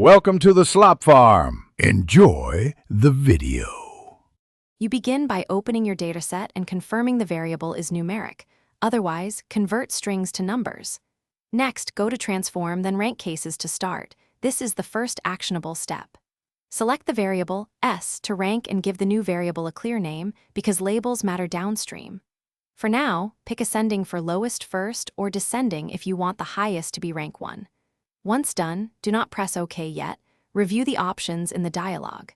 Welcome to the Slop Farm. Enjoy the video. You begin by opening your dataset and confirming the variable is numeric. Otherwise, convert strings to numbers. Next, go to Transform, then Rank Cases to start. This is the first actionable step. Select the variable S to rank and give the new variable a clear name because labels matter downstream. For now, pick ascending for lowest first or descending if you want the highest to be rank 1. Once done, do not press OK yet. Review the options in the dialog.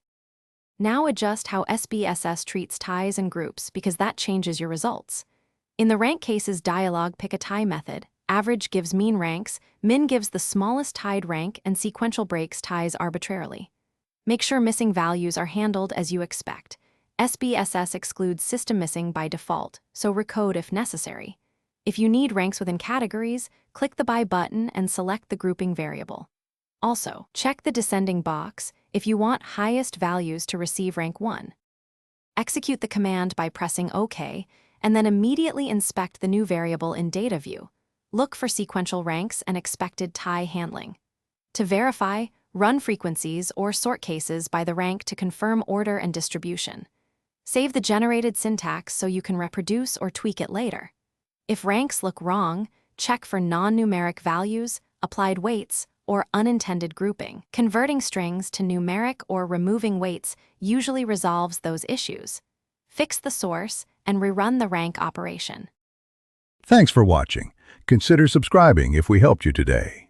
Now adjust how Spss treats ties and groups because that changes your results. In the Rank Cases dialog, pick a tie method. Average gives mean ranks, min gives the smallest tied rank, and sequential breaks ties arbitrarily. Make sure missing values are handled as you expect. Spss excludes system missing by default, so recode if necessary. If you need ranks within categories, click the By button and select the grouping variable. Also, check the descending box if you want highest values to receive rank 1. Execute the command by pressing OK, and then immediately inspect the new variable in Data View. Look for sequential ranks and expected tie handling. To verify, run frequencies or sort cases by the rank to confirm order and distribution. Save the generated syntax so you can reproduce or tweak it later. If ranks look wrong, check for non-numeric values, applied weights, or unintended grouping. Converting strings to numeric or removing weights usually resolves those issues. Fix the source and rerun the rank operation. Thanks for watching. Consider subscribing if we helped you today.